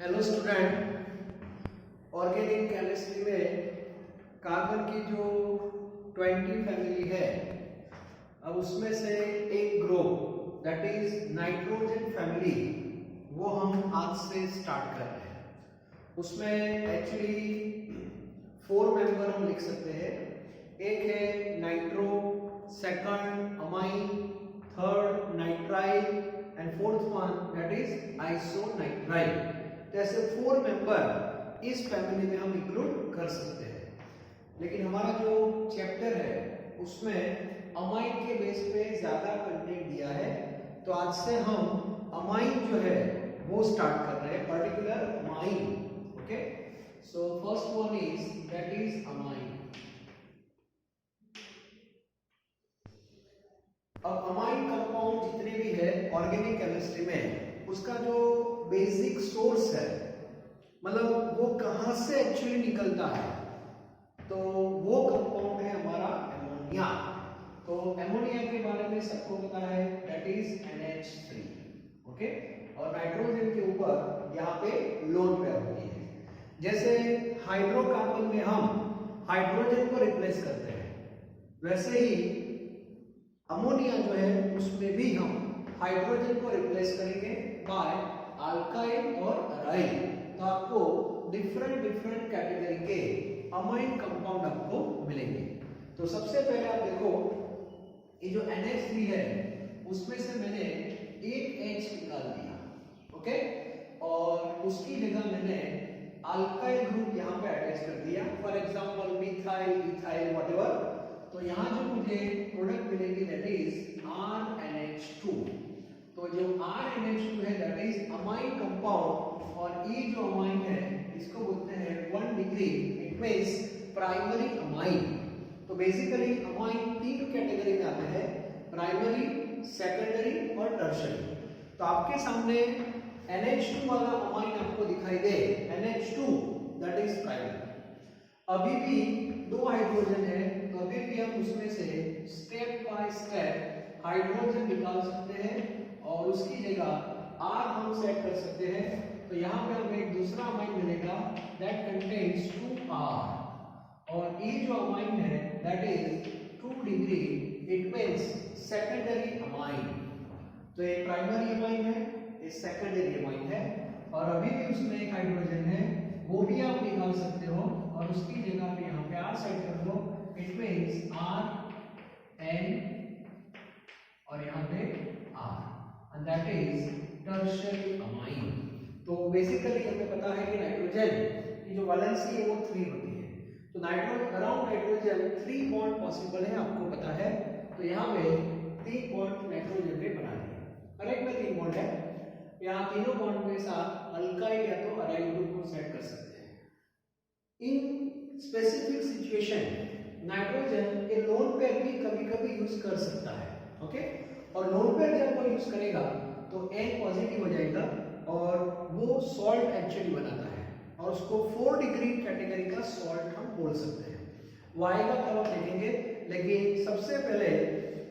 Hello student, organic chemistry में carbon की जो 20 फैमिली है, अब उसमें से एक group that is nitrogen family वो हम आज से स्टार्ट कर रहे हैं। उसमें एक्चुअली 4 मेंबर हम लिख सकते हैं। एक है nitro, second amine, third nitrile and fourth one that is isonitrile. जैसे 4 मेंबर इस फैमिली में हम इंक्लूड कर सकते हैं। लेकिन हमारा जो चैप्टर है उसमें अमाइन के बेस पे ज्यादा कंटेंट दिया है, तो आज से हम अमाइन जो है वो स्टार्ट कर रहे हैं, particular amine. Okay, so first one is that is amine. अब अमाइन कंपाउंड जितने भी है ऑर्गेनिक केमिस्ट्री में, उसका जो बेसिक सोर्स है, मतलब वो कहां से एक्चुअली निकलता है, तो वो कंपाउंड है हमारा एमोनिया। तो एमोनिया के बारे में सबको पता है, दैट इज NH3। ओके, और नाइट्रोजन के ऊपर यहाँ पे लोन पेयर होती है। जैसे हाइड्रोकार्बन में हम हाइड्रोजन को रिप्लेस करते हैं, वैसे ही अमोनिया जो है उसमें भी हम हाइड्रोजन को रिप्लेस करेंगे बाय अल्काइल और अराइल। तो आपको डिफरेंट कैटेगरी के अमाइन कंपाउंड आपको मिलेंगे। तो सबसे पहले आप देखो, ये जो NH3 है उसमें से मैंने एक H निकाल दिया। ओके, और उसकी जगह मैंने अल्काइल ग्रुप यहाँ पे अटैच कर दिया, for example methyl, ethyl, whatever. तो यहाँ जो मुझे प्रोडक्ट मिलेगी दैट इज RNH2। तो जो RNH2 है दैट इज अमाइन कंपाउंड, और ये जो अमाइन है इसको बोलते हैं 1 degree, it means primary amine. तो बेसिकली अमाइन 3 कैटेगरी में आते हैं, प्राइमरी, सेकेंडरी और टर्शियरी। तो आपके सामने NH2 वाला अमाइन आपको दिखाई दे, NH2 दैट इज प्राइमरी। अभी भी 2 हाइड्रोजन है, तो अभी भी हम उसमें से स्टेप बाय स्टेप हाइड्रोजन निकाल सकते हैं और उसकी जगह R हम सेट कर सकते हैं। तो यहाँ पे हमें एक दूसरा अमाइन मिलेगा दैट कंटेन्स 2R, और ये जो अमाइन है that is 2 degree, it means secondary amine. तो ये प्राइमरी अमाइन है, ये सेकेंडरी अमाइन है, और अभी भी उसमें एक हाइड्रोजन है, वो भी आप निकाल सकते हो और उसकी जगह पे यहाँ पे R सेट कर दो, इट मींस RN और यहाँ पे R, and that is tertiary amine. तो बेसिकली हमें पता है कि नाइट्रोजन की जो वैलेंसी है वो 3 होती है। तो nitrogen around nitrogen 3 bond possible है, आपको पता है। तो यहाँ पे 3 बॉन्ड नाइट्रोजन ने बना दिए, हर एक में 3 बॉन्ड है। यहाँ तीनों बॉन्ड के साथ अल्काइल या तो अराइल ग्रुप को सेट कर सकते हैं। इन स्पेसिफिक सिचुएशन नाइट्रोजन के लोन पेयर भी कभी-कभी यूज कर सकता है। ओके, और लोन पेयर जब वो यूज करेगा तो N पॉजिटिव हो जाएगा और वो सॉल्ट एक्चुअली बनाता है, और उसको 4 डिग्री कैटेगरी का सॉल्ट हम बोल सकते हैं। वाई का तरह आप देखेंगे, लेकिन सबसे पहले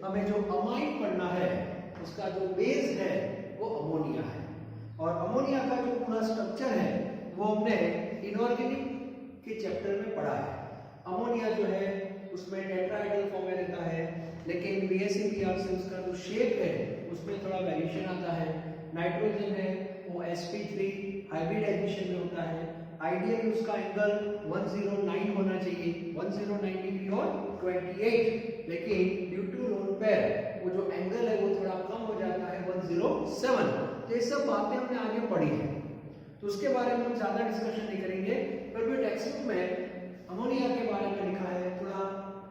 हमें जो अमाइन पढ़ना है उसका जो बेस है वो अमोनिया है, और अमोनिया का जो पूरा स्ट्रक्चर है वो हमने इनऑर्गेनिक के चैप्टर में पढ़ा है। अमोनिया जो है उसमें टेट्राहेड्रल फॉर्म में रहता है, लेकिन BSE-PR से उसका जो शेप है उसमें थोड़ा वेरिएशन आता है। नाइट्रोजन है वो sp3 हाइब्रिडाइजेशन में होता है। आइडियली उसका एंगल 109 होना चाहिए, 109 डिग्री और 28, लेकिन ड्यू टू लोन पेयर वो जो एंगल है वो थोड़ा कम हो जाता है, 107। तो ये सब बातें हमने आगे पढ़ी है, तो उसके बारे में हम ज्यादा डिस्कशन नहीं करेंगे। पर भी टेक्स्ट बुक में अमोनिया के बारे में लिखा है, थोड़ा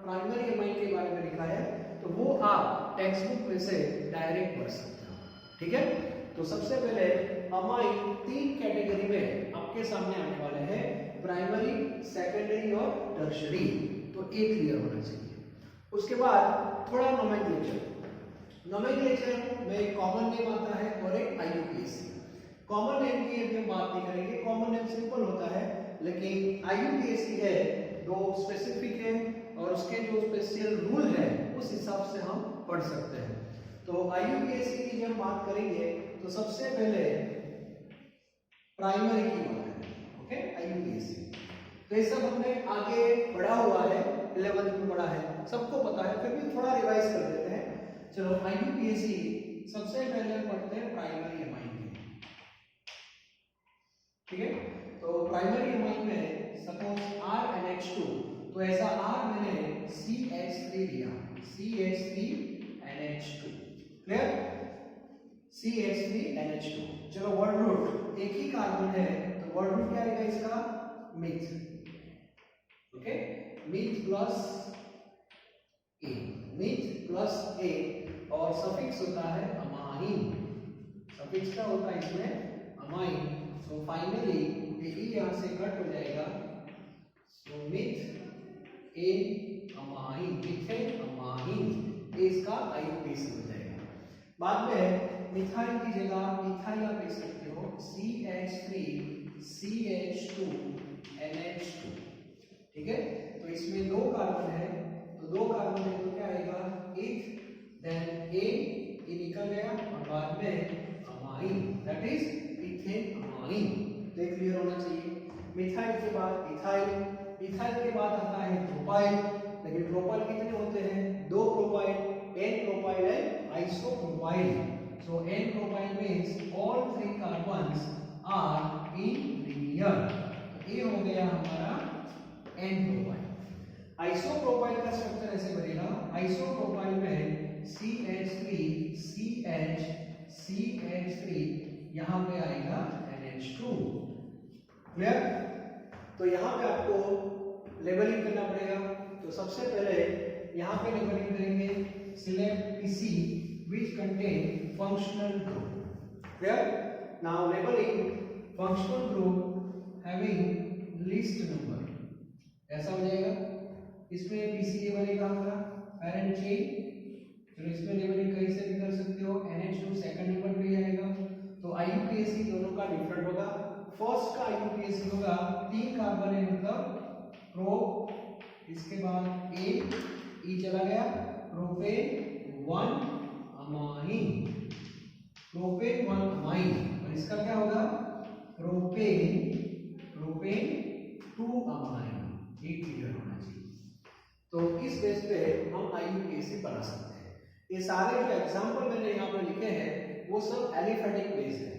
प्राइमरी अमाइन के बारे में लिखा है, तो वो आप टेक्स्ट बुक में से डायरेक्ट पढ़ सकते हो। ठीक है, तो सबसे पहले अमाइन 3 कैटेगरी में आपके सामने आने वाले हैं, प्राइमरी, सेकेंडरी और टर्शियरी। तो एक क्लियर होना चाहिए। उसके बाद थोड़ा नोमेनक्लेचर में एक कॉमन नेम आता है और एक IUPAC। कॉमन नेम की हम बात नहीं करेंगे, कॉमन नेम सिंपल होता है, लेकिन IUPAC है दो स्पेसिफिक है, और उसके जो स्पेशल रूल है उस हिसाब से हम पढ़ सकते हैं। तो IUPAC की जब बात करेंगे तो सबसे पहले प्राइमरी की बात करें। ओके, IUPAC तो ये सब हमने आगे पढ़ा हुआ है, 11th में पढ़ा है, सबको पता है, फिर भी थोड़ा रिवाइज कर देते हैं। चलो IUPAC सबसे पहले पढ़ते हैं प्राइमरी एमाइन के। ठीक है, तो प्राइमरी एमाइन में सपोज RNH2, तो ऐसा R मैंने CH3 लिया, CH3NH2, क्लियर, CH3NH2। चलो वर्ड रूट एक ही कार्बन है, तो वर्ड रूट क्या आएगा इसका, मिथ। ओके, मिथ प्लस ए, मिथ प्लस ए, और सफिक्स होता है अमाइन। सफिक्स क्या होता है इसमें, अमाइन। सो फाइनली ये ई यहां से कट हो जाएगा, सो मिथ ए अमाइन, मिथेन अमाइन, इसका IUPAC हो जाएगा। बाद में मिथाइल की जगह मिथाइल आप लिख सकते हो CH3 CH2 NH2। ठीक है, तो इसमें दो कार्बन है, तो दो कार्बन है तो क्या आएगा, इथ, देन ए निकल गया, और बाद में amine, that is ethane amine. तो क्लियर होना चाहिए। मिथाइल के बाद इथाइल, इथाइल के बाद आता है प्रोपाइल, लेकिन प्रोपाइल कितने होते हैं, दो propyl, N propyl and isopropyl. So N propyl means all three carbons are in linear, तो ये हो गया हमारा N propyl। आइसोप्रोपाइल का स्ट्रक्चर ऐसे बनेगा, आइसोप्रोपाइल में CH3 CH CH3, यहाँ पे आएगा NH2, क्लियर। तो यहाँ पे आपको लेबलिंग करना पड़ेगा, तो सबसे पहले यहाँ पे लेबलिंग करेंगे, select PC which contain functional group, clear। now labeling functional group having least number, ऐसा हो जाएगा। इसमें PCA बनेगा हमारा पैरेंट चेन, तो इसमें लेबलिंग कहीं से भी कर सकते हो, NH2 सेकंड नंबर पे आएगा। तो IUPAC दोनों का डिफरेंट होगा। फर्स्ट का IUPAC होगा, तीन कार्बन है मतलब प्रो, इसके बाद ए चला गया, प्रोपेन 1 अमाइन, प्रोपेन 1 अमाइन, और इसका क्या होगा, प्रोपेन 2 अमाइन, एक क्लियर होना चाहिए। तो इस बेस पे हम IUPAC बना सकते हैं। ये सारे जो एग्जांपल मैंने यहाँ पे लिखे हैं वो सब एलिफेटिक बेस है।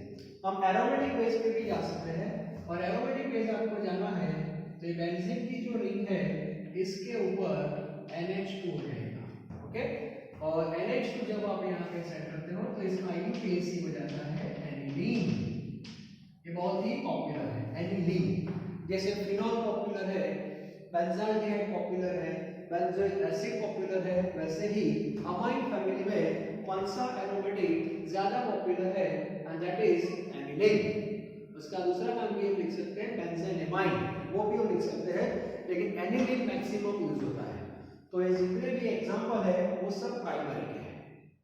हम एरोमेटिक बेस पे भी जा सकते हैं, और एरोमेटिक बेस आपको जाना है तो बेंजीन की जो रिंग है इसके ऊपर NH2 रहेगा। ओके, और NH2 जब आप यहाँ पे सेट करते हो तो इसका IUPAC हो जाता है एनिलीन। ये बहुत ही पॉपुलर है एनिलीन, जैसे फिनॉल पॉपुलर है, बेंजाल्डिहाइड पॉपुलर है, बेंजोइक एसिड पॉपुलर है, वैसे ही अमाइन फैमिली में कौन सा एरोमेटिक ज्यादा पॉपुलर है, एंड दैट इज एनिलीन। उसका दूसरा नाम भी लिख सकते हैं बेंजेनेमाइन, वो भी लिख सकते हैं, लेकिन एनिलीन मैक्सिमम यूज होता है। तो ये जितने भी एग्जांपल है वो सब प्राइमरी के हैं।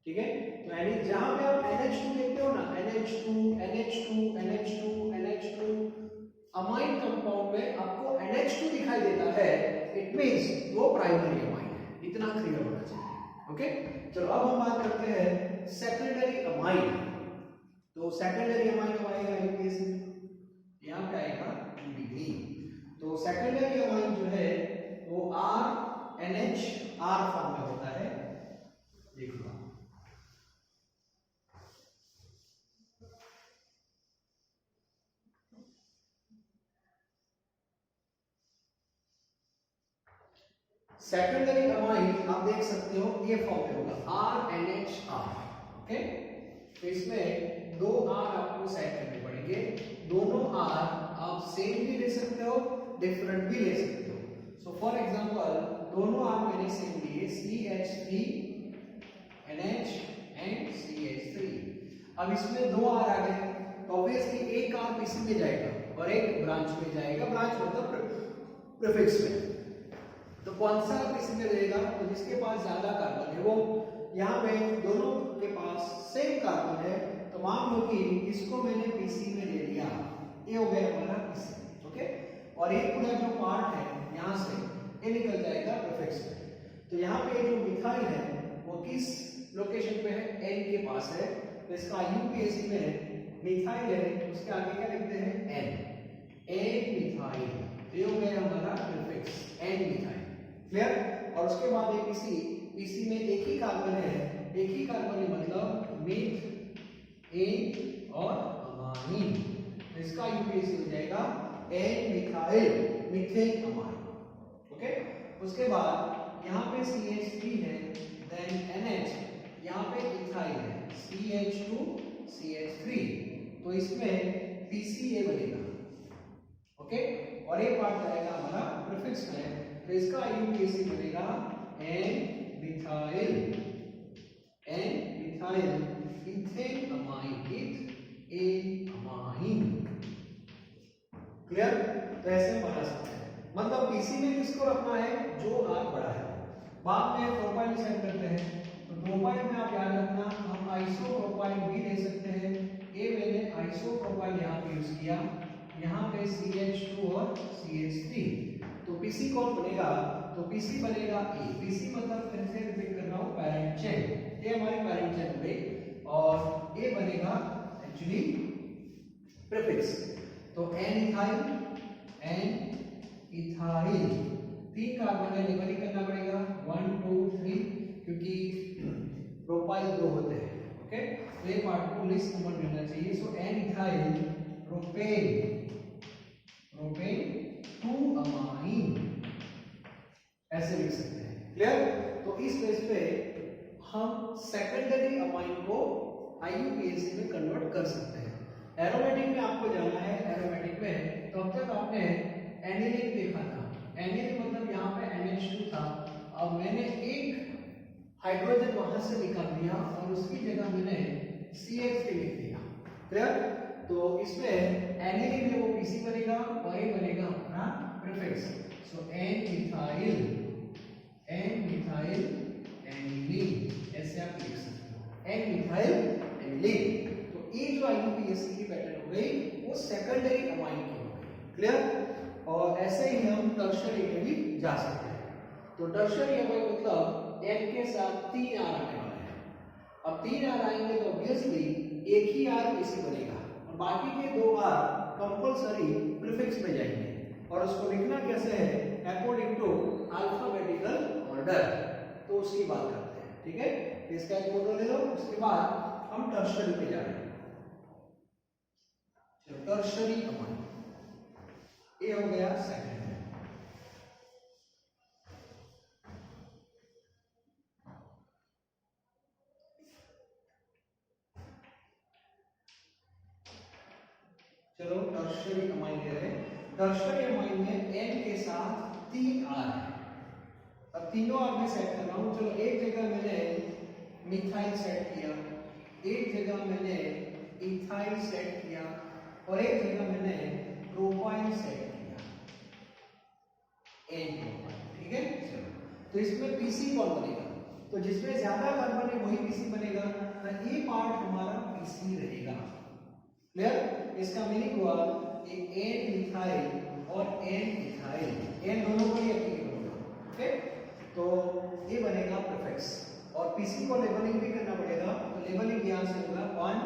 ठीक है, तो यानी जहां पे आप NH2 देखते हो ना, NH2 NH2 NH2 NH2, amine compound में आपको NH2 दिखाई देता है, इट मींस वो प्राइमरी अमाइन है। इतना क्लियर होना चाहिए। ओके, चलो अब हम बात करते हैं सेकेंडरी अमाइन। तो सेकेंडरी अमाइन कब आएगा IUPAC में, यहाँ पे आएगा PDB। तो सेकेंडरी अमाइन जो है वो RNHR फॉर्म में होता है, देख लो। सेकेंडरी अमाइन आप देख सकते हो ये फॉर्म में होगा RNHR। ओके, तो इसमें दो R आपको सेट करने पड़ेंगे, दोनों R आप सेम भी ले सकते हो, डिफरेंट भी ले सकते हो। सो फॉर एग्जांपल दोनों R मैंने सेम लिए, CH3 NH एंड CH3। अब इसमें दो R आ गए, तो ऑब्वियसली एक R किसी में जाएगा और एक ब्रांच में जाएगा, ब्रांच मतलब प्रीफिक्स में। तो कौन सा किसी में रहेगा, तो जिसके पास ज्यादा कार्बन है वो, यहाँ पे दोनों के पास सेम कार्बन है, तो मान लो कि इसको मैंने PC में ले लिया, ये हो गया हमारा PC। ओके, और ये पूरा जो पार्ट है यहाँ से ये निकल जाएगा प्रीफिक्स में। तो यहाँ पे जो मिथाइल है वो किस लोकेशन पे है, N के पास है, तो इसका IUPAC में मिथाइल है उसके आगे क्या लिखते हैं एन, एन मिथाइल, ये हो गया हमारा प्रीफिक्स एन मिथाइल। क्लियर। और उसके बाद एक पीसी, पीसी में एक ही कार्बन है, एक ही कार्बन है मतलब मिथ एन और अमाइन, इसका यूपीएसी हो जाएगा N methyl methane amine. Okay. उसके बाद यहाँ पे CH3 है, देन NH, यहाँ पे इथाइल है CH2 CH3, तो इसमें PCA बनेगा। ओके। और ये पार्ट जाएगा हमारा प्रीफिक्स में, तो इसका यूपीएसी बनेगा N methyl, N methyl ethane amine, ethane amine. Clear. तो ऐसे बना सकते हैं, मतलब पीसी में किसको रखना है जो आर बड़ा है। बाद में प्रोपाइल सेट करते हैं, तो प्रोपाइल में आप याद रखना हम आइसोप्रोपाइल भी ले सकते हैं। ये मैंने आइसोप्रोपाइल यहाँ पे यूज किया, यहाँ पे CH2 और CH3, तो पीसी कौन बनेगा, तो पीसी बनेगा ए। पीसी मतलब फिर से रिपीट कर रहा हूँ पैरेंट चेन, ये हमारी पैरेंट चेन हो गई, और ये बनेगा एक्चुअली प्रीफिक्स। तो N ethyl, N ethyl, 3 carbon है, लेबलिंग करना पड़ेगा 1 2 3 क्योंकि प्रोपाइल 2 होते हैं। ओके, तो ये पार्ट को लिस्ट नंबर मिलना चाहिए। So N ethyl propane, propane 2 amine, ऐसे लिख सकते हैं। क्लियर। तो इस बेस पे हम सेकेंडरी अमाइन को आईयूपीएसी में कन्वर्ट कर सकते हैं। एरोमेटिक में आपको जाना है, एरोमेटिक में तो अब तक आपने एनिलीन देखा था, एनिलीन मतलब यहाँ पे NH2 था, अब मैंने एक हाइड्रोजन वहां से निकाल दिया और उसकी जगह मैंने CH3 लिख दिया। क्लियर। तो इसमें एनिलीन में वो पीसी बनेगा और ये बनेगा अपना prefix. So N methyl, N methyl aniline, ऐसे आप लिख सकते हो एन मिथाइल एनिलीन। तो ये जो आईयूपीएसी की पैटर्न हो गई वो सेकेंडरी अमाइन की हो गई। क्लियर। और ऐसे ही हम टर्शियरी में भी जा सकते हैं। तो टर्शियरी अमाइन मतलब एन के साथ 3 आर आने वाले हैं। अब 3 आर आएंगे तो ऑब्वियसली एक ही आर पीसी बनेगा और बाकी के 2 आर कंपल्सरी प्रीफिक्स में जाएंगे, और उसको लिखना कैसे है अकॉर्डिंग टू अल्फाबेटिकल ऑर्डर, तो उसकी बात करते हैं। ठीक है, इसका एक फोटो ले लो, उसके बाद हम टर्शियरी पे जा रहे हैं। टर्शियरी अमाइन ये हो गया सेकंड। चलो टर्शियरी अमाइन ले रहे हैं। टर्शियरी अमाइन में एन के साथ 3 आर है। अब तीनों आर में सेट कर रहा हूं। चलो एक जगह मैंने मिथाइल सेट किया, एक जगह मैंने इथाइल सेट किया और एक जगह मैंने प्रोपाइल सेट किया, एन प्रोपाइल। ठीक है। चलो तो इसमें पीसी कौन बनेगा, तो जिसमें ज्यादा कार्बन है वही पीसी बनेगा, तो ये पार्ट हमारा पीसी रहेगा। क्लियर। इसका मीनिंग हुआ कि एन मिथाइल और एन इथाइल, एन दोनों को ही एप्लीकेबल होगा। ओके, तो ये बनेगा प्रीफिक्स और पीसी को लेबलिंग भी करना पड़ेगा, तो लेबलिंग यहां से होगा 1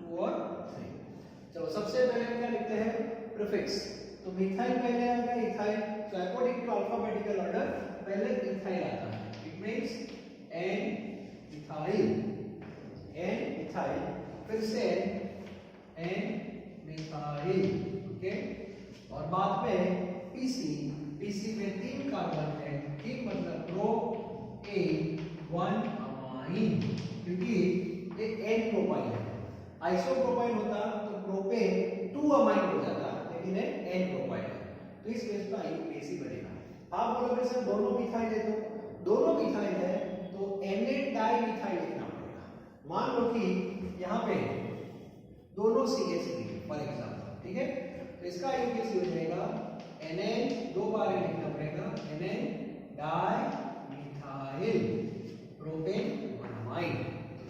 2 और 3। चलो सबसे पहले क्या लिखते हैं प्रीफिक्स, तो मिथाइल पहले आएगा, इथाइल, तो अकॉर्डिंग टू अल्फाबेटिकल ऑर्डर पहले इथाइल आता है। It means N ethyl, N ethyl, फिर से एन मिथाइल। ओके, और बाद में पीसी, पीसी में 3 कार्बन है, 3 मतलब प्रो ए 1 अमाइन, क्योंकि ये एन प्रोपाइल है। आइसोप्रोपाइल होता तो प्रोपेन 2 अमाइन हो जाता, लेकिन ये एन प्रोपाइल है, तो इस केस में आईयूपीएसी बनेगा। आप बोलोगे सर दोनों मिथाइल है, तो दोनों मिथाइल है तो एन डाई मिथाइल लिखना पड़ेगा। मान लो कि यहाँ पे दोनों CH3 फॉर एग्जांपल, ठीक है, तो इसका आईयूपीएसी हो जाएगा NN, 2 बार लिखना पड़ेगा NN di methyl propane amine,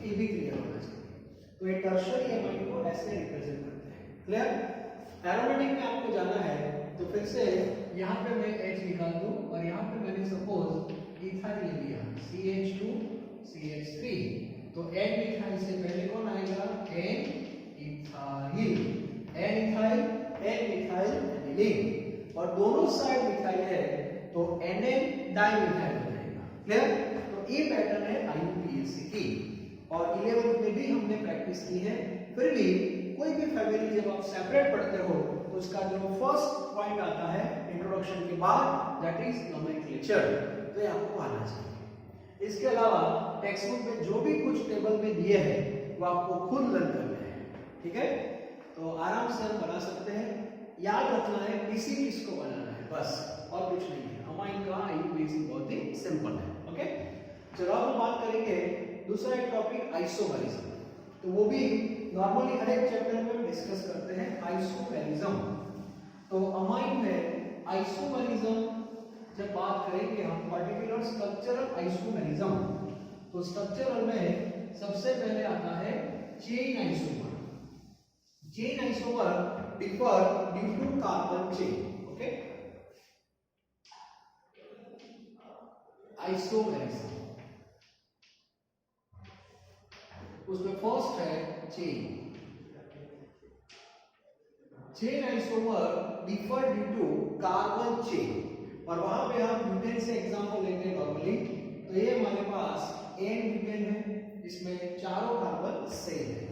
ये भी क्लियर होना चाहिए। तो ये टर्शियरी अमाइन को ऐसे रिप्रेजेंट करते हैं। क्लियर। एरोमेटिक में आपको जाना है तो फिर से यहाँ पे मैं H निकाल दूं और यहाँ पे मैंने सपोज इथाइल ले लिया CH2 CH3, तो N मिथाइल से पहले कौन आएगा N ethyl, N ethyl, N methyl aniline, और दोनों साइड मिथाइल है तो NN डाइमिथाइल बनेगा। क्लियर? तो ये पैटर्न है IUPAC की, और 11th में भी हमने प्रैक्टिस की है। फिर भी कोई भी फैमिली जब आप सेपरेट पढ़ते हो तो उसका जो फर्स्ट पॉइंट आता है इंट्रोडक्शन के बाद, दैट इज नोमेनक्लेचर, तो ये आपको आना चाहिए। इसके अलावा टेक्स्ट बुक में जो भी कुछ टेबल में दिए हैं वो आपको खुद लर्न करना है, ठीक है? तो आराम से हम बना सकते हैं, याद रखना है किसी चीज को बनाना है बस, और कुछ नहीं है। अमाइन का IUPAC बहुत ही सिंपल है। ओके, चलो अब हम बात करेंगे दूसरा एक टॉपिक आइसोमेरिज्म। तो वो भी नॉर्मली हर एक चैप्टर में डिस्कस करते हैं आइसोमेरिज्म। तो अमाइन में आइसोमेरिज्म जब बात करेंगे हम पर्टिकुलर स्ट्रक्चरल आइसोमेरिज्म, तो स्ट्रक्चरल में सबसे पहले आता है chain isomer. Chain isomer differ due to carbon chain. Okay, isomerism उसमें फर्स्ट है chain. Chain isomer differ due to carbon chain, और वहां पे हम ब्यूटेन से एग्जांपल लेते हैं नॉर्मली। तो ये हमारे पास एन ब्यूटेन है, इसमें चारों कार्बन सेम है,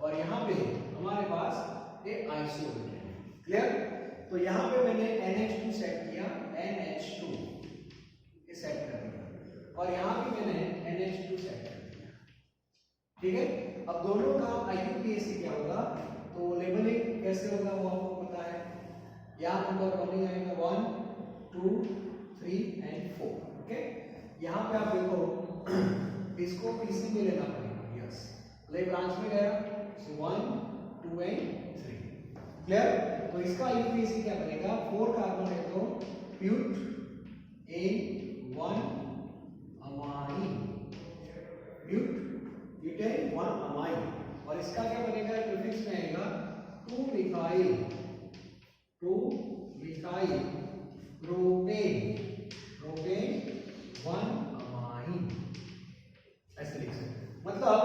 और यहाँ पे हमारे पास ये आइसोब्यूटेन है। क्लियर? तो यहाँ पे मैंने NH2 सेट किया, NH2 ये सेट कर दिया, और यहाँ पे मैंने NH2 सेट कर दिया। ठीक है? अब दोनों का IUPAC क्या होगा, तो लेबलिंग कैसे होगा वो आपको पता है। यहाँ नंबर 1 आएगा, 1 2 3 एंड 4। ओके, यहाँ पे आप देखो इसको PC में लेना पड़ेगा। यस, ले ब्रांच में गया, 1 2 एंड 3। क्लियर? तो इसका IUPAC क्या बनेगा, 4 कार्बन है तो but A1 amine, but butane 1 amine, और इसका क्या बनेगा, प्रीफिक्स में आएगा 2 मिथाइल प्रोपेन 1 अमाइन, ऐसे लिख सकते हैं। मतलब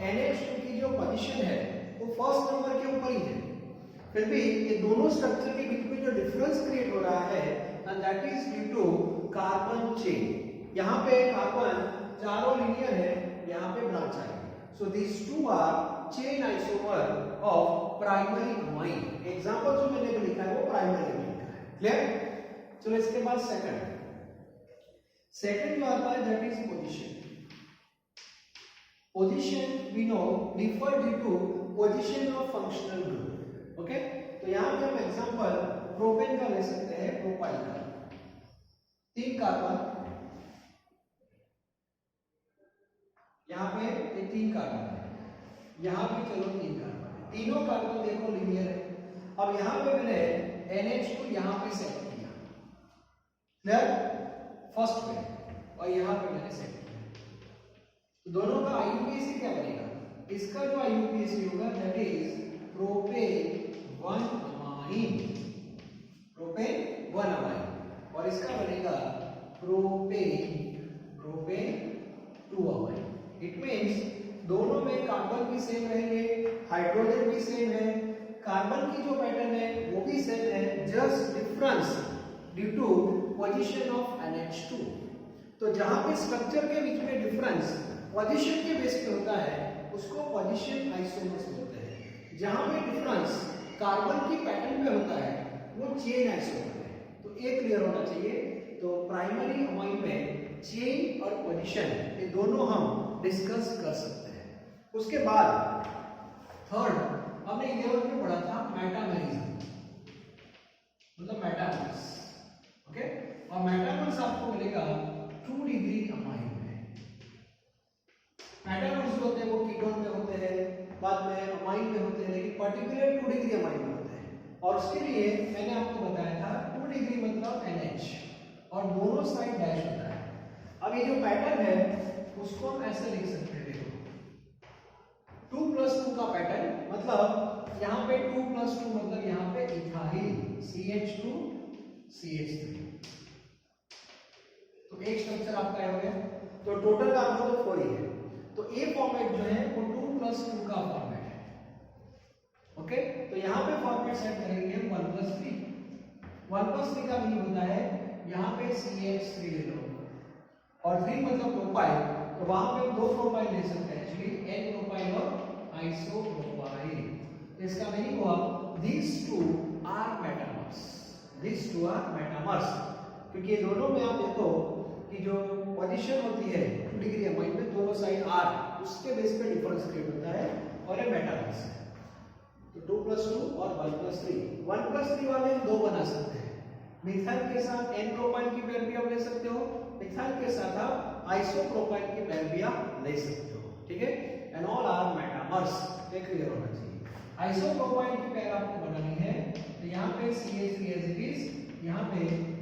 NH2 की जो पोजीशन है वो फर्स्ट नंबर के ऊपर ही है, फिर भी ये दोनों स्ट्रक्चर के बीच में जो डिफरेंस क्रिएट हो रहा है, and that is due to carbon chain. यहाँ पे कार्बन चारों लीनियर है, यहाँ पे ब्रांच आएगी। So this two are chain isomer of primary amine. Example जो मैंने लिखा है वो प्राइमरी अमाइन का है। क्लियर? चलो इसके बाद सेकंड जो आता है that is position. Position we know differ due to position of functional group. Okay, तो यहाँ पे हम एग्जांपल प्रोपेन का ले सकते हैं, प्रोपाइल का 3 कार्बन, यहाँ पे ये 3 कार्बन है, यहाँ पे चलो 3 कार्बन है, तीनों कार्बन देखो लीनियर है। अब यहाँ पे मैंने NH2 यहाँ पे सेट किया, क्लियर, फर्स्ट पे, और यहाँ पे मैंने सेट किया। तो दोनों का IUPAC क्या बनेगा, इसका जो IUPAC होगा दैट इज प्रोपेन 1 अमाइन, और इसका बनेगा प्रोपेन 2 अमाइन। इट मींस दोनों में कार्बन भी सेम रहेंगे, हाइड्रोजन भी सेम है, कार्बन की जो पैटर्न है वो भी सेम है, just difference due to position of NH2। तो जहां पे स्ट्रक्चर के बीच में डिफरेंस पोजीशन के बेस पे होता है उसको पोजीशन आइसोमर्स बोलते हैं, जहां पे डिफरेंस कार्बन की पैटर्न पे होता है वो चेन आइसोमर है। तो ये क्लियर होना चाहिए। तो प्राइमरी अमाइन में चेन और पोजीशन ये दोनों हम डिस्कस कर सकते हैं। उसके बाद थर्ड हमने 11th में पढ़ा था मेटामेरिज्म, मतलब मेटामर्स। ओके, और मेटामर्स आपको मिलेगा 2 डिग्री अमाइन में। मेटामर्स होते हैं वो कीटोन में होते हैं, बाद में अमाइन में होते हैं, लेकिन पर्टिकुलर 2 डिग्री अमाइन में होते हैं। और उसके लिए मैंने आपको बताया था 2 डिग्री मतलब NH, और दोनों साइड डैश होता है। अब ये जो पैटर्न है उसको हम ऐसे लिख सकते हैं, देखो 2+2 का पैटर्न, मतलब यहाँ पे 2+2 मतलब यहाँ पे इथाइल CH2 CH3, तो एक स्ट्रक्चर आपका हो गया। तो टोटल आपको तो 4 ही है, तो ए फॉर्मेट जो है वो 2+2 का फॉर्मेट है। पे सेट करेंगे हम 1+3। 1+3 का मीनिंग होता है यहाँ पे CH3 ले लो और 3 मतलब प्रोपाइल, तो वहां पे हम 2 प्रोपाइल ले सकते हैं एक्चुअली, N प्रोपाइल और आइसोप्रोपाइल। इसका मीनिंग हुआ these two are metamers, these two are metamers, क्योंकि ये दोनों में आप देखो कि जो पोजीशन होती है 2 डिग्री एमाइन में दोनों साइड R, उसके बेस पे डिफरेंस क्रिएट होता है और ये मेटामर्स है। तो 2+2 और 1+3, 1+3 वाले हम 2 बना सकते हैं। मिथाइल के साथ N प्रोपाइल की पेयर भी आप ले सकते हो, मिथाइल के साथ आप आइसोप्रोपाइल की पेयर भी आप ले सकते हो, ठीक है। एंड ऑल आर मेटामर्स, ये क्लियर होना चाहिए। आइसोप्रोपाइल की पेयर आपको बनानी है, तो यहाँ पे CH3 एज इट इज, यहाँ पे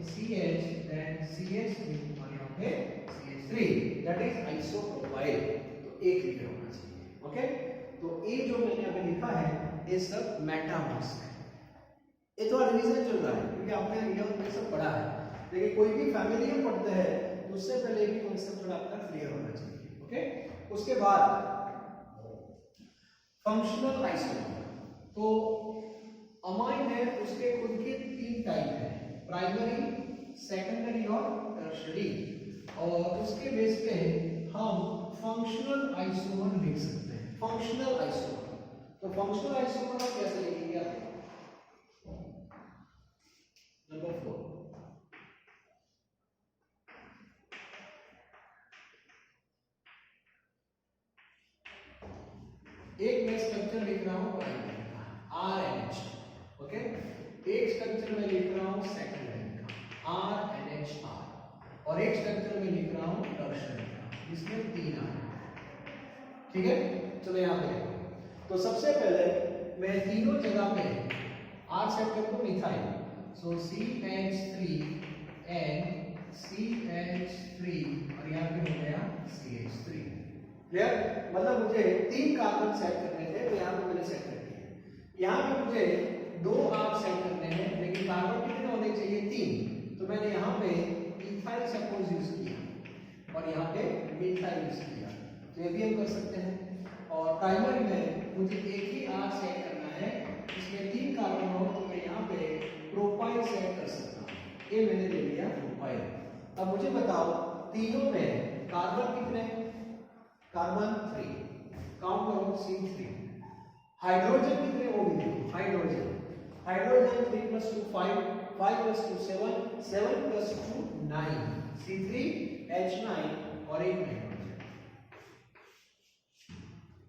CH देन CH3 और यहाँ पे CH3, दैट इज आइसोप्रोपाइल। तो एक क्लियर होना चाहिए, ओके। तो ये जो मैंने अभी लिखा है ये सब मेटामर्स है। ये थोड़ा रिवीजन चल रहा है क्योंकि आपने ये सब पढ़ा है, लेकिन कोई भी फैमिली में पढ़ते हैं तो उससे पहले भी कॉन्सेप्ट थोड़ा आपका क्लियर होना चाहिए, ओके। उसके बाद फंक्शनल आइसोमर, तो अमाइन है उसके खुद के 3 टाइप है, प्राइमरी, सेकेंडरी और टर्शियरी, और उसके बेस पे हम फंक्शनल आइसोमर लिख सकते हैं। फंक्शनल आइसोमर, तो फंक्शनल आइसोमर आप कैसे लिखेंगे आप? नंबर 4, एक मैं स्ट्रक्चर लिख रहा हूं प्राइमरी का RNH, ओके। एक स्ट्रक्चर में लिख रहा हूं सेकेंडरी का RNHR, और एक स्ट्रक्चर में लिख रहा हूं टर्शियरी का, जिसमें 3 आ रहे हैं, ठीक है। चलो यहां पे देखो, तो सबसे पहले मैं तीनों जगह पे R सेट कर दूं methyl, so CH3 and CH3 और यहाँ पे हो गया CH3, क्लियर। मतलब मुझे 3 कार्बन सेट करने थे, तो यहाँ पे मैंने सेट कर दिए। यहाँ पे मुझे 2 R सेट करने हैं, लेकिन कार्बन कितने होने चाहिए? 3, तो मैंने यहाँ पे इथाइल सपोज यूज किया और यहाँ पे मिथाइल यूज किया, तो ये भी हम कर सकते हैं। और प्राइमरी में मुझे एक ही R सेट करना है, इसमें 3 कार्बन हो, तो मैं यहाँ पे प्रोपाइल सेट कर सकता हूँ, ये मैंने ले लिया प्रोपाइल। अब मुझे बताओ तीनों में कार्बन कितने? कार्बन 3, काउंट करो C3। हाइड्रोजन कितने वो भी देखो, हाइड्रोजन 3 + 2 5, 5 + 2 7, 7 + 2 9, C3H9 और एक नाइट्रोजन,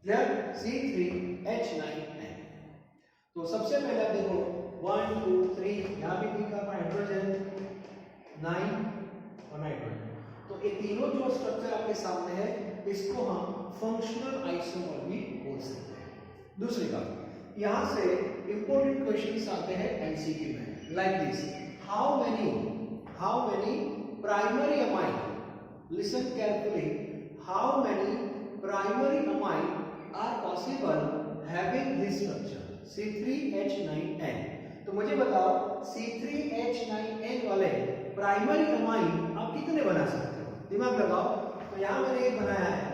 क्लियर। C3H9। तो सबसे पहले आप देखो 1 2 3, यहाँ भी 3 कार्बन, हाइड्रोजन 9 और नाइट्रोजन, तो ये तीनों जो स्ट्रक्चर आपके सामने है इसको हम फंक्शनल आइसोमर भी बोल सकते हैं। दूसरी बात, यहां से इंपॉर्टेंट क्वेश्चंस आते हैं एमसीक्यू में, like this, how many primary amine, listen carefully, how many primary amine are possible having this structure C3H9N। तो मुझे बताओ C3H9N वाले प्राइमरी अमाइन आप कितने बना सकते हो? दिमाग लगाओ। तो यहां मैंने एक बनाया है,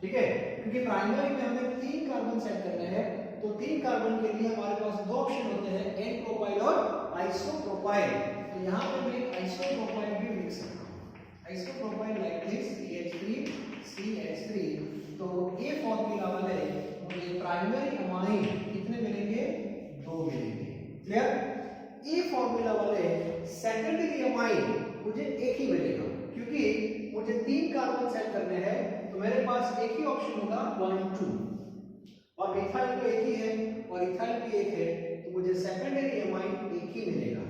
ठीक है, क्योंकि प्राइमरी में हमें 3 कार्बन सेट करने हैं, तो 3 कार्बन के लिए हमारे पास 2 ऑप्शन होते हैं, N प्रोपाइल और आइसोप्रोपाइल। तो यहां पे मैं एक आइसोप्रोपाइल भी लिख सकता हूं, आइसोप्रोपाइल लाइक दिस CH3 तो ये फॉर्मूला वाले मुझे प्राइमरी अमाइन कितने मिलेंगे? 2 मिलेंगे, क्लियर। ये फॉर्मूला वाले सेकेंडरी अमाइन मुझे एक ही मिलेगा, क्योंकि मुझे 3 कार्बन सेट करने हैं, तो मेरे पास एक ही ऑप्शन होगा 1 2, और मिथाइल तो एक ही है और इथाइल भी एक है, तो मुझे सेकेंडरी अमाइन एक ही मिलेगा।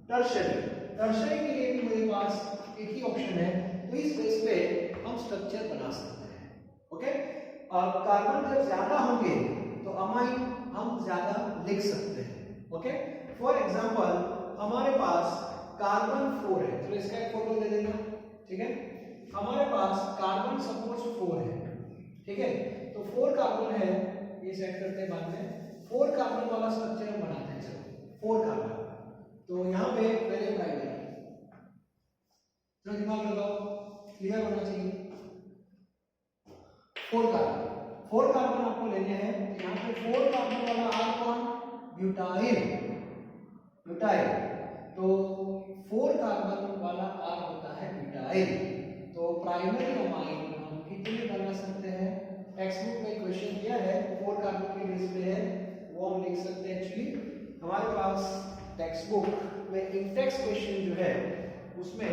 टर्शियरी के लिए भी मेरे पास एक ही ऑप्शन है, तो इस बेस पे हम स्ट्रक्चर बना सकते हैं, ओके। अब कार्बन जब ज्यादा होंगे तो अमाइन हम ज्यादा लिख सकते हैं, ओके। फॉर एग्जांपल हमारे पास कार्बन 4 है, चलो इसका एक फोटो दे देना, ठीक है। हमारे पास कार्बन सपोज 4 है, ठीक है, तो 4 कार्बन है, ये सेट करते हैं बाद में। 4 कार्बन वाला स्ट्रक्चर हम बनाते हैं, चलो 4 कार्बन, तो यहाँ पे पहले प्राइमरी, चलो दिमाग लगाओ, क्लियर होना चाहिए। 4 कार्बन आपको लेने हैं, यहाँ पे 4 कार्बन वाला R कौन? Butyl, butyl. तो 4 कार्बन वाला R होता है ब्यूटाइल। तो प्राइमरी अमाइन हम कितने बना सकते हैं? टेक्स्ट बुक में क्वेश्चन दिया है, 4 कार्बन की लिस्ट में है, वो हम लिख सकते हैं। एक्चुअली हमारे पास टेक्स्ट बुक में इंडेक्स क्वेश्चन जो है उसमें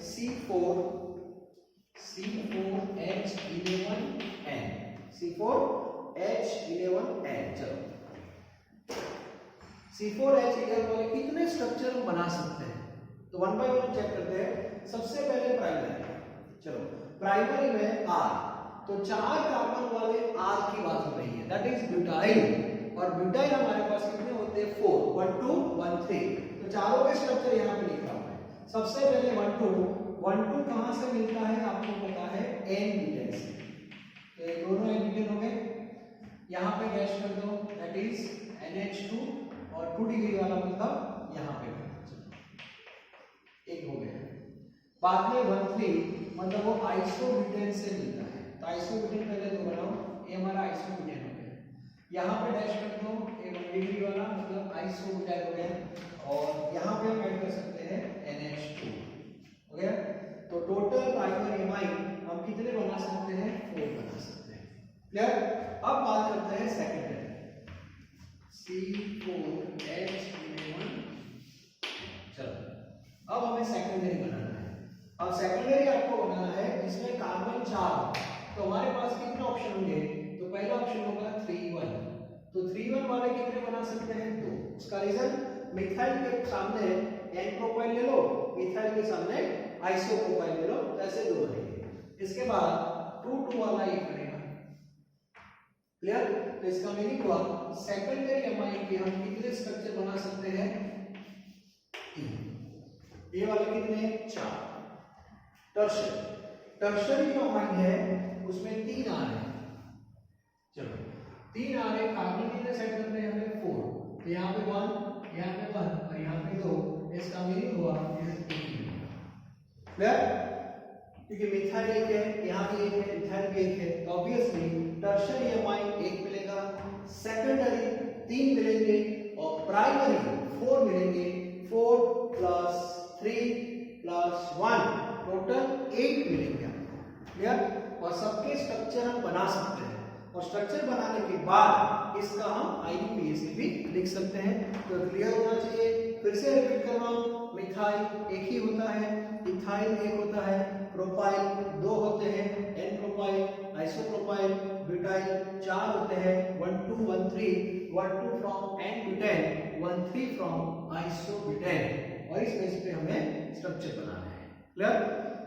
C4H11N चलो C4H11 वाले कितने स्ट्रक्चर हम बना सकते हैं? तो वन बाय वन चेक करते हैं। सबसे पहले प्राइमरी, चलो प्राइमरी में R, तो 4 कार्बन वाले R की बात हो रही है, दैट इज ब्यूटाइल। और ब्यूटाइल हमारे पास कितने होते हैं? 4, 1 2 1 3। तो चारों के स्ट्रक्चर यहाँ पे लिखा हुआ है। सबसे पहले 1 2 कहां से मिलता है? आपको पता है N-ब्यूटेन से। तो ये दोनों N-ब्यूटेन हो गए, यहाँ पे डैश कर दो, दैट इज NH2, और 2 डिग्री वाला मतलब यहाँ पे एक हो गया। बाद में 1 3 मतलब वो आइसोब्यूटेन से मिलता है। तो आइसोब्यूटेन पहले तो बनाओ, ये हमारा आइसोब्यूटेन हो गया। यहाँ पे डैश कर दो, ये 1 डिग्री वाला मतलब आइसोब्यूटेन हो गया। और यहाँ पे हम ऐड कर सकते हैं NH2 हो गया। तो टोटल प्राइमरी अमाइन हम कितने बना सकते हैं? 4 बना सकते हैं। क्लियर? अब बात करते हैं सेकेंडरी, C4H11। चलो अब हमें सेकेंडरी बनाना है। अब सेकेंडरी आपको बनाना है जिसमें कार्बन 4। तो हमारे पास कितने ऑप्शन होंगे? तो पहला ऑप्शन होगा 3 1। तो 3 1 वाले कितने बना सकते हैं? 2। उसका रीजन, मिथाइल के सामने N प्रोपाइल ले लो, मिथाइल के सामने आइसोप्रोपाइल ले लो, तो ऐसे 2 बनेंगे। इसके बाद 2 2 वाला एक बनेगा। क्लियर? तो इसका मीनिंग हुआ सेकेंडरी अमाइन के हम कितने स्ट्रक्चर बना सकते हैं? 3। ये वाले कितने? 4। टर्शरी जो अमाइन है उसमें 3 आ रहे हैं। चलो 3 आ रहे, कार्बन कितने सेट करते हैं हमें? 4। तो यहाँ पे 1, यहाँ पे 1 और यहाँ पे 2। इसका मीनिंग हुआ क्लियर? क्योंकि मिथाइल एक है, यहाँ भी एक है, मिथाइल भी एक है, तो ऑब्वियसली टर्शरी अमाइन 1 मिलेगा, सेकेंडरी 3 मिलेंगे और प्राइमरी 4 मिलेंगे। 4 + 3 + 1 टोटल 8 मिलेंगे। क्लियर? और सबके स्ट्रक्चर हम बना सकते हैं, और स्ट्रक्चर बनाने के बाद इसका हम IUPAC भी लिख सकते हैं। तो क्लियर होना चाहिए। फिर से रिपीट कर रहा हूं, मिथाइल एक ही होता है, इथाइल एक होता है, प्रोपाइल 2 होते हैं, N प्रोपाइल, आइसोप्रोपाइल, ब्यूटाइल 4 होते हैं, 1 2 1 3, 1 2 फ्रॉम N-ब्यूटेन, 1 3 फ्रॉम आइसोब्यूटेन, और इस बेस पे हमें स्ट्रक्चर बनाना है। क्लियर?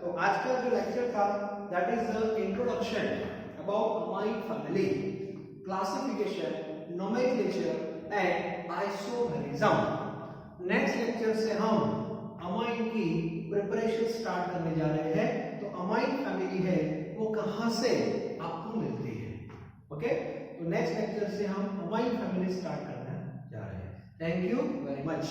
तो आज का जो लेक्चर था that is the introduction about amine family, classification, nomenclature and isomerism. Next lecture से हम अमाइन की प्रिपरेशन स्टार्ट करने जा रहे हैं। तो अमाइन फैमिली है वो कहां से आपको मिलती है? ओके, तो नेक्स्ट लेक्चर से हम अमाइन फैमिली स्टार्ट करने जा रहे हैं। Thank you very much.